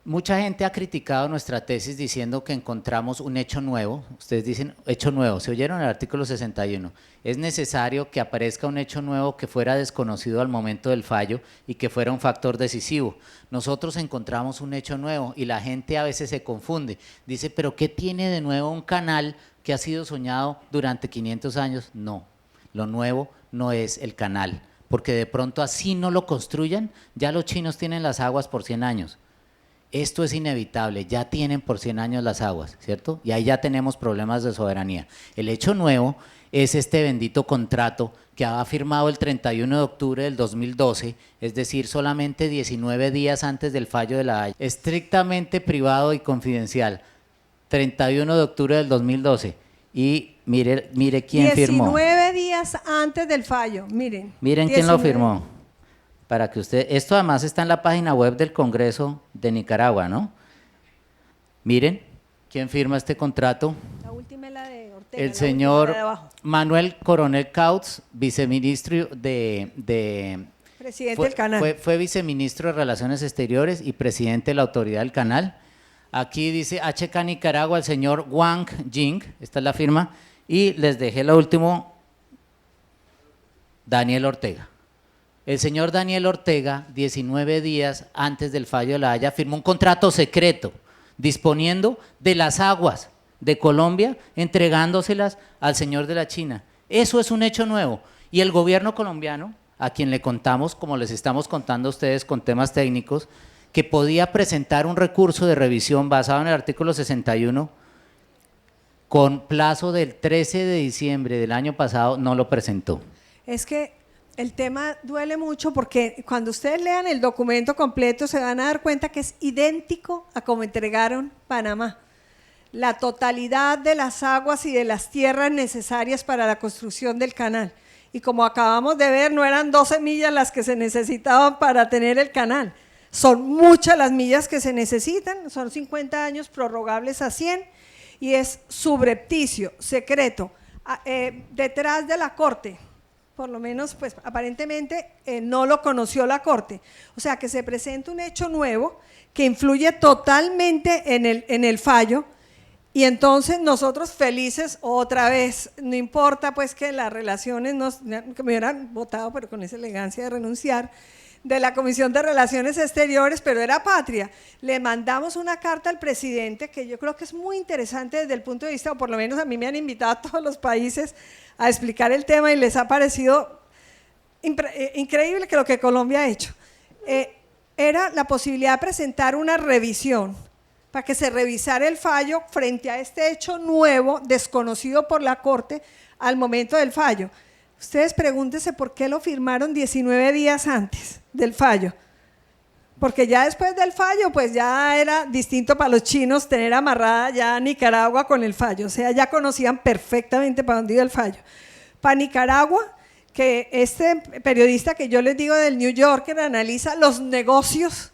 mucha gente ha criticado nuestra tesis diciendo que encontramos un hecho nuevo. Ustedes dicen hecho nuevo, se oyeron el artículo 61. Es necesario que aparezca un hecho nuevo que fuera desconocido al momento del fallo y que fuera un factor decisivo. Nosotros encontramos un hecho nuevo y la gente a veces se confunde. Dice, ¿pero qué tiene de nuevo un canal que ha sido soñado durante 500 años? No, lo nuevo no es el canal, porque de pronto así no lo construyan, ya los chinos tienen las aguas por 100 años. Esto es inevitable, ya tienen por 100 años las aguas, ¿cierto? Y ahí ya tenemos problemas de soberanía. El hecho nuevo es este bendito contrato que ha firmado el 31 de octubre del 2012, es decir, solamente 19 días antes del fallo de la Haya. Estrictamente privado y confidencial, 31 de octubre del 2012. Y mire quién firmó. 19 días antes del fallo, miren. Miren 19. quién lo firmó. Para que usted, esto además está en la página web del Congreso de Nicaragua, ¿no? Miren, ¿quién firma este contrato? La última es la de Ortega. El señor Manuel Coronel Cautz, viceministro presidente del canal. Fue viceministro de Relaciones Exteriores y presidente de la Autoridad del Canal. Aquí dice HK Nicaragua, el señor Wang Jing, esta es la firma, y les dejé lo último, Daniel Ortega. El señor Daniel Ortega, 19 días antes del fallo de la Haya, firmó un contrato secreto disponiendo de las aguas de Colombia, entregándoselas al señor de la China. Eso es un hecho nuevo. Y el gobierno colombiano, a quien le contamos, como les estamos contando a ustedes con temas técnicos, que podía presentar un recurso de revisión basado en el artículo 61, con plazo del 13 de diciembre del año pasado, no lo presentó. Es que el tema duele mucho porque cuando ustedes lean el documento completo se van a dar cuenta que es idéntico a como entregaron Panamá. La totalidad de las aguas y de las tierras necesarias para la construcción del canal. Y como acabamos de ver, no eran 12 millas las que se necesitaban para tener el canal. Son muchas las millas que se necesitan, son 50 años prorrogables a 100 y es subrepticio, secreto, detrás de la Corte. Por lo menos, pues aparentemente no lo conoció la Corte. O sea, que se presenta un hecho nuevo que influye totalmente en el fallo y entonces nosotros felices otra vez, no importa pues que las relaciones, que me hubieran votado, pero con esa elegancia de renunciar, de la Comisión de Relaciones Exteriores, pero era patria. Le mandamos una carta al presidente que yo creo que es muy interesante desde el punto de vista, o por lo menos a mí me han invitado a todos los países a explicar el tema y les ha parecido increíble que lo que Colombia ha hecho. Era la posibilidad de presentar una revisión para que se revisara el fallo frente a este hecho nuevo, desconocido por la Corte al momento del fallo. Ustedes pregúntense por qué lo firmaron 19 días antes del fallo. Porque ya después del fallo, pues ya era distinto para los chinos tener amarrada ya Nicaragua con el fallo. O sea, ya conocían perfectamente para dónde iba el fallo. Para Nicaragua, que este periodista que yo les digo del New Yorker analiza los negocios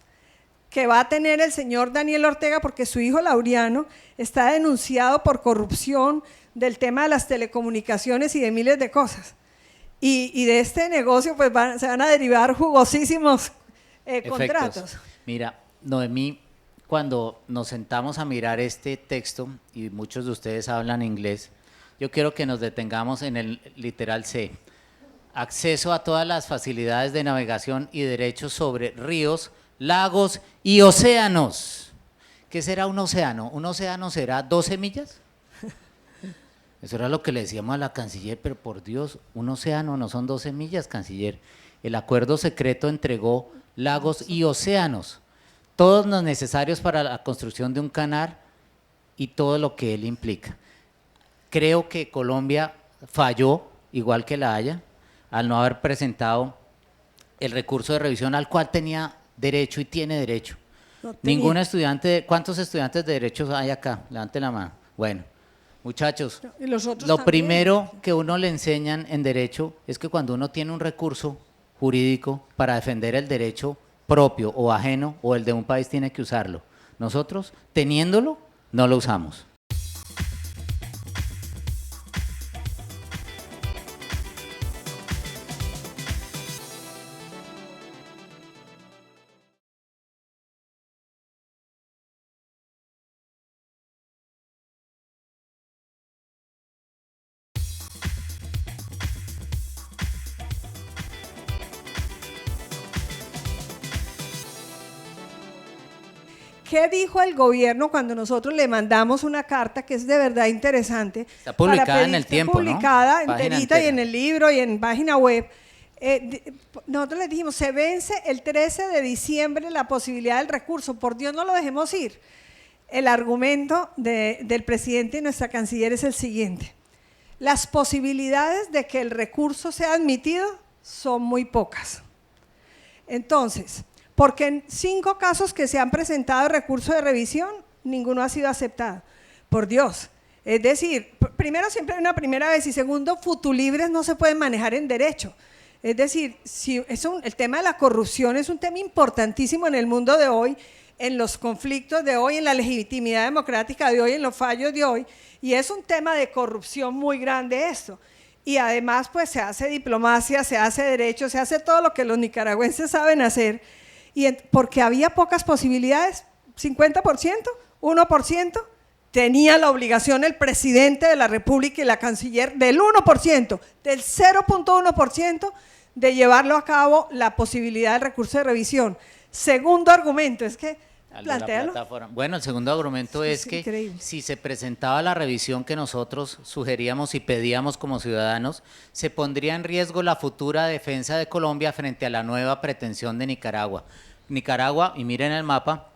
que va a tener el señor Daniel Ortega porque su hijo Laureano está denunciado por corrupción del tema de las telecomunicaciones y de miles de cosas. Y de este negocio pues se van a derivar jugosísimos contratos. Mira, Noemí, cuando nos sentamos a mirar este texto, y muchos de ustedes hablan inglés, yo quiero que nos detengamos en el literal C. Acceso a todas las facilidades de navegación y derechos sobre ríos, lagos y océanos. ¿Qué será un océano? ¿Un océano será 12 millas? Eso era lo que le decíamos a la canciller, pero por Dios, un océano no son 12 millas, canciller. El acuerdo secreto entregó lagos y océanos, todos los necesarios para la construcción de un canal y todo lo que él implica. Creo que Colombia falló, igual que la Haya, al no haber presentado el recurso de revisión al cual tenía derecho y tiene derecho. No tenía. Ningún estudiante, ¿cuántos estudiantes de derechos hay acá? Levanten la mano. Bueno. Muchachos, lo primero que uno le enseñan en derecho es que cuando uno tiene un recurso jurídico para defender el derecho propio o ajeno o el de un país tiene que usarlo. Nosotros, teniéndolo, no lo usamos. ¿qué dijo el gobierno cuando nosotros le mandamos una carta que es de verdad interesante? Está publicada en el tiempo, ¿no? Publicada Página enterita y entera. en el libro y en página web. Nosotros les dijimos, se vence el 13 de diciembre la posibilidad del recurso, por Dios no lo dejemos ir. El argumento del presidente y nuestra canciller es el siguiente: las posibilidades de que el recurso sea admitido son muy pocas. Entonces, porque en 5 casos que se han presentado recurso de revisión, ninguno ha sido aceptado. Por Dios. Es decir, primero, siempre hay una primera vez, y segundo, futulibres no se pueden manejar en derecho. Es decir, el tema de la corrupción es un tema importantísimo en el mundo de hoy, en los conflictos de hoy, en la legitimidad democrática de hoy, en los fallos de hoy, y es un tema de corrupción muy grande esto. Y además, pues se hace diplomacia, se hace derecho, se hace todo lo que los nicaragüenses saben hacer, y porque había pocas posibilidades, 50%, 1%, tenía la obligación el presidente de la República y la canciller del 1%, del 0.1%, de llevarlo a cabo la posibilidad del recurso de revisión. Segundo argumento, es que, plantéalo. Bueno, el segundo argumento es que increíble. Si se presentaba la revisión que nosotros sugeríamos y pedíamos como ciudadanos, se pondría en riesgo la futura defensa de Colombia frente a la nueva pretensión de Nicaragua. Nicaragua, y miren el mapa,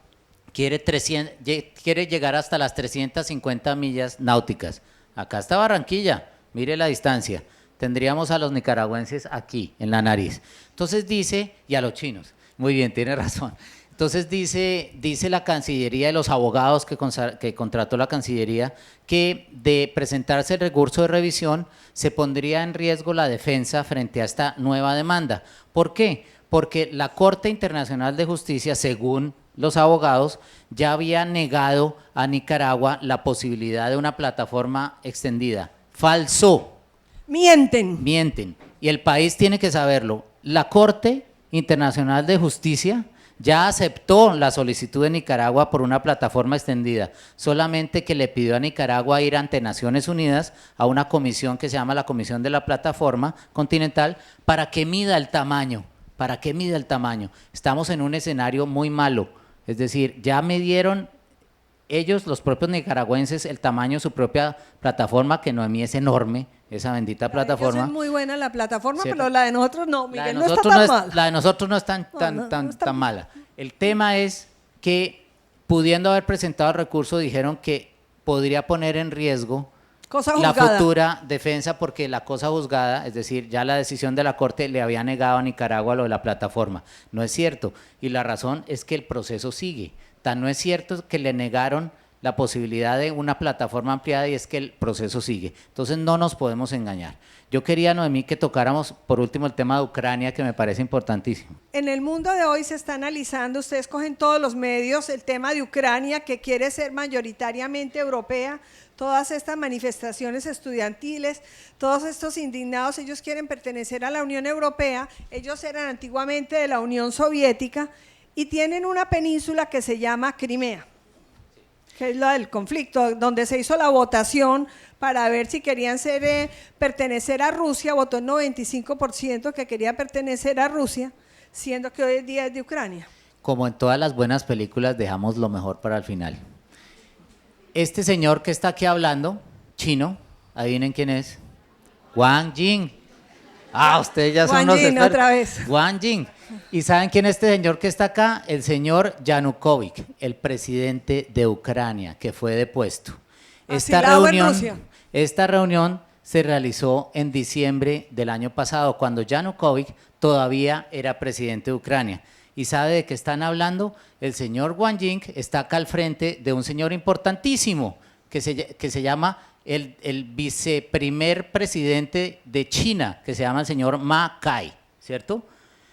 quiere llegar hasta las 350 millas náuticas. Acá está Barranquilla, mire la distancia. Tendríamos a los nicaragüenses aquí, en la nariz. Entonces dice, y a los chinos, muy bien, tiene razón. Entonces dice la Cancillería, de los abogados que contrató la Cancillería, que de presentarse el recurso de revisión se pondría en riesgo la defensa frente a esta nueva demanda. ¿Por qué? Porque la Corte Internacional de Justicia, según los abogados, ya había negado a Nicaragua la posibilidad de una plataforma extendida. Falso. Mienten. Y el país tiene que saberlo. La Corte Internacional de Justicia ya aceptó la solicitud de Nicaragua por una plataforma extendida, solamente que le pidió a Nicaragua ir ante Naciones Unidas a una comisión que se llama la Comisión de la Plataforma Continental para que mida el tamaño. Estamos en un escenario muy malo, es decir, ya midieron ellos, los propios nicaragüenses, el tamaño de su propia plataforma, que Noemí es enorme, esa bendita plataforma. Es muy buena la plataforma, ¿cierto? Pero la de nosotros no, Miguel, no está tan mala. La de nosotros no es tan mala. El tema es que, pudiendo haber presentado el recurso, dijeron que podría poner en riesgo la futura defensa, porque la cosa juzgada, es decir, ya la decisión de la Corte le había negado a Nicaragua lo de la plataforma. No es cierto, y la razón es que el proceso sigue. Tan no es cierto que le negaron la posibilidad de una plataforma ampliada, y es que el proceso sigue. Entonces no nos podemos engañar. Yo quería, Noemí, que tocáramos por último el tema de Ucrania, que me parece importantísimo. En el mundo de hoy se está analizando, ustedes cogen todos los medios, el tema de Ucrania, que quiere ser mayoritariamente europea, todas estas manifestaciones estudiantiles, todos estos indignados, ellos quieren pertenecer a la Unión Europea, ellos eran antiguamente de la Unión Soviética y tienen una península que se llama Crimea, que es la del conflicto, donde se hizo la votación para ver si querían pertenecer a Rusia, votó el 95% que quería pertenecer a Rusia, siendo que hoy en día es de Ucrania. Como en todas las buenas películas, dejamos lo mejor para el final. Este señor que está aquí hablando, chino, adivinen quién es. Wang Jing. Ustedes ya son los expertos. Otra vez. Wang Jing. ¿Y saben quién es este señor que está acá? El señor Yanukovych, el presidente de Ucrania, que fue depuesto. Esta reunión se realizó en diciembre del año pasado, cuando Yanukovych todavía era presidente de Ucrania. ¿Y sabe de qué están hablando? El señor Wang Jing está acá al frente de un señor importantísimo que se llama el viceprimer presidente de China, que se llama el señor Ma Kai, ¿cierto?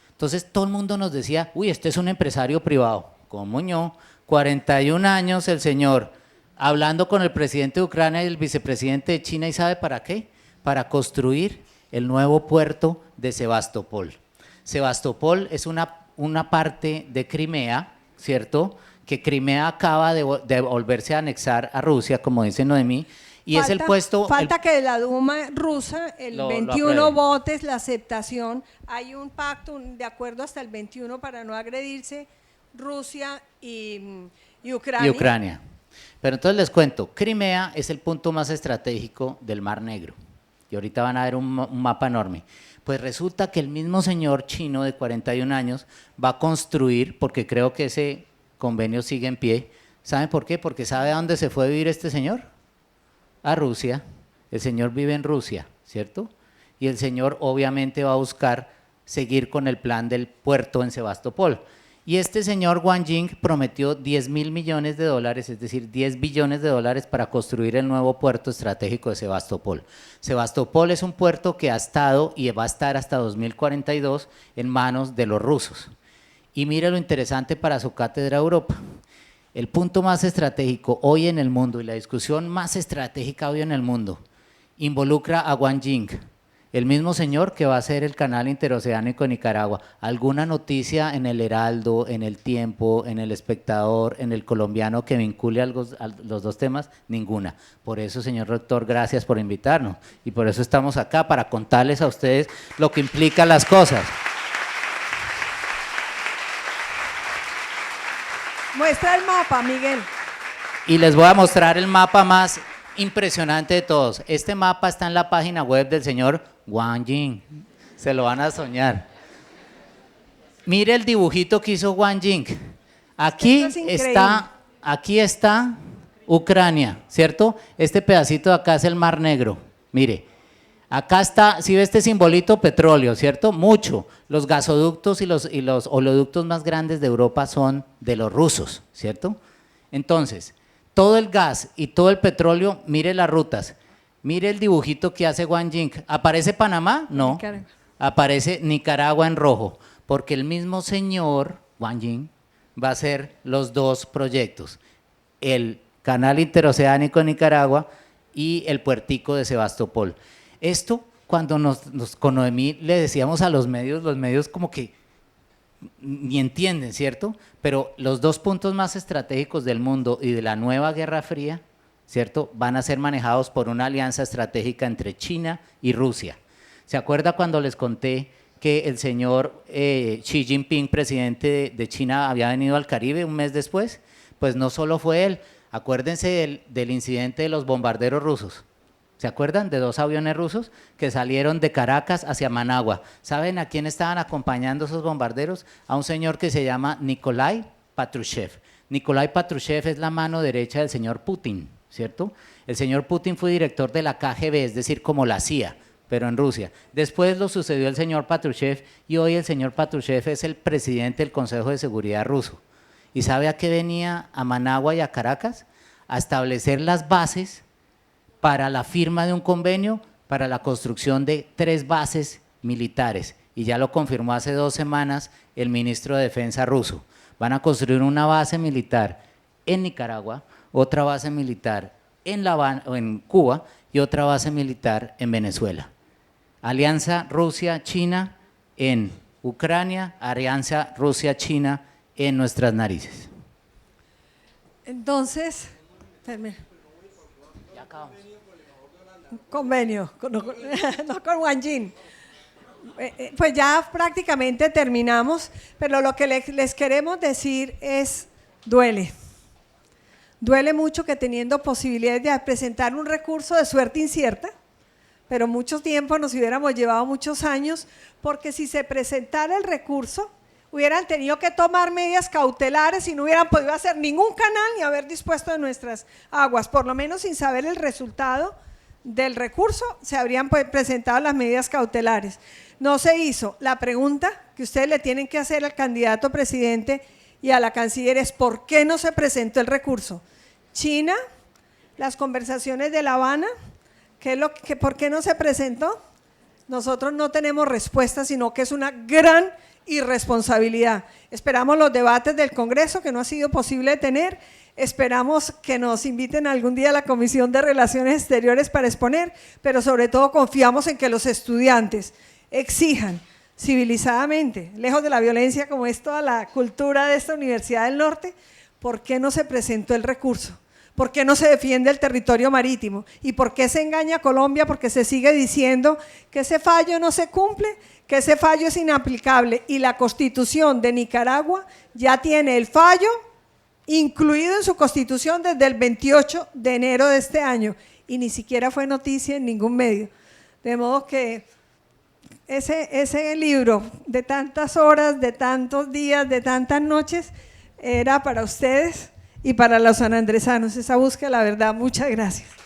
Entonces todo el mundo nos decía, uy, este es un empresario privado. ¿Cómo no? 41 años el señor hablando con el presidente de Ucrania y el vicepresidente de China, ¿y sabe para qué? Para construir el nuevo puerto de Sebastopol. Sebastopol es una parte de Crimea, ¿cierto? Que Crimea acaba de volverse a anexar a Rusia, como dice Noemí, y es el puesto... Falta que la Duma rusa, el 21 votes la aceptación, hay un pacto de acuerdo hasta el 21 para no agredirse Rusia y y Ucrania. Y Ucrania. Pero entonces les cuento, Crimea es el punto más estratégico del Mar Negro. Y ahorita van a ver un mapa enorme. Pues resulta que el mismo señor chino de 41 años va a construir, porque creo que ese convenio sigue en pie. ¿Saben por qué? Porque ¿sabe a dónde se fue a vivir este señor? A Rusia. El señor vive en Rusia, ¿cierto? Y el señor obviamente va a buscar seguir con el plan del puerto en Sebastopol. Y este señor Wang Jing prometió 10.000 millones de dólares, es decir, 10 billones de dólares para construir el nuevo puerto estratégico de Sebastopol. Sebastopol es un puerto que ha estado y va a estar hasta 2042 en manos de los rusos. Y mire lo interesante para su cátedra Europa. El punto más estratégico hoy en el mundo y la discusión más estratégica hoy en el mundo involucra a Wang Jing, el mismo señor que va a ser el canal interoceánico de Nicaragua. ¿Alguna noticia en el Heraldo, en el Tiempo, en el Espectador, en el Colombiano que vincule a los dos temas? Ninguna. Por eso, señor rector, gracias por invitarnos y por eso estamos acá, para contarles a ustedes lo que implican las cosas. Muestra el mapa, Miguel. Y les voy a mostrar el mapa más impresionante de todos. Este mapa está en la página web del señor Wang Jing. Se lo van a soñar. Mire el dibujito que hizo Wang Jing. Aquí está Ucrania, ¿cierto? Este pedacito de acá es el Mar Negro. Mire, acá está, si ve este simbolito, petróleo, ¿cierto? Mucho. Los gasoductos y los oleoductos más grandes de Europa son de los rusos, ¿cierto? Entonces, todo el gas y todo el petróleo, mire las rutas, mire el dibujito que hace Wang Jing. ¿Aparece Panamá? No. Nicaragua. Aparece Nicaragua en rojo, porque el mismo señor Wang Jing va a hacer los dos proyectos, el canal interoceánico de Nicaragua y el puertico de Sebastopol. Esto, cuando con Noemí le decíamos a los medios como que ni entienden, ¿cierto? Pero los dos puntos más estratégicos del mundo y de la nueva Guerra Fría, ¿cierto?, van a ser manejados por una alianza estratégica entre China y Rusia. ¿Se acuerda cuando les conté que el señor Xi Jinping, presidente de China, había venido al Caribe un mes después? Pues no solo fue él, acuérdense del incidente de los bombarderos rusos. ¿Se acuerdan de 2 aviones rusos que salieron de Caracas hacia Managua? ¿Saben a quién estaban acompañando esos bombarderos? A un señor que se llama Nikolai Patrushev. Nikolai Patrushev es la mano derecha del señor Putin, ¿cierto? El señor Putin fue director de la KGB, es decir, como la CIA, pero en Rusia. Después lo sucedió el señor Patrushev y hoy el señor Patrushev es el presidente del Consejo de Seguridad ruso. ¿Y sabe a qué venía a Managua y a Caracas? A establecer las bases para la firma de un convenio para la construcción de 3 bases militares, y ya lo confirmó hace 2 semanas el ministro de Defensa ruso. Van a construir una base militar en Nicaragua, otra base militar en Cuba y otra base militar en Venezuela. Alianza Rusia-China en Ucrania, alianza Rusia-China en nuestras narices. Entonces, Ya acabamos. convenio, no con Wang Jing. Pues ya prácticamente terminamos, pero lo que les queremos decir es, duele mucho que teniendo posibilidades de presentar un recurso de suerte incierta, pero mucho tiempo nos hubiéramos llevado muchos años, porque si se presentara el recurso, hubieran tenido que tomar medidas cautelares y no hubieran podido hacer ningún canal ni haber dispuesto de nuestras aguas, por lo menos sin saber el resultado del recurso, se habrían presentado las medidas cautelares. No se hizo. La pregunta que ustedes le tienen que hacer al candidato presidente y a la canciller es ¿por qué no se presentó el recurso? China, las conversaciones de La Habana, ¿por qué no se presentó? Nosotros no tenemos respuesta, sino que es una gran irresponsabilidad. Esperamos los debates del Congreso, que no ha sido posible tener. Esperamos que nos inviten algún día a la Comisión de Relaciones Exteriores para exponer, pero sobre todo confiamos en que los estudiantes exijan civilizadamente, lejos de la violencia como es toda la cultura de esta Universidad del Norte, ¿por qué no se presentó el recurso? ¿Por qué no se defiende el territorio marítimo? ¿Y por qué se engaña a Colombia? Porque se sigue diciendo que ese fallo no se cumple, que ese fallo es inaplicable, y la Constitución de Nicaragua ya tiene el fallo incluido en su constitución desde el 28 de enero de este año, y ni siquiera fue noticia en ningún medio. De modo que ese libro de tantas horas, de tantos días, de tantas noches, era para ustedes y para los sanandresanos, esa búsqueda de la verdad. Muchas gracias.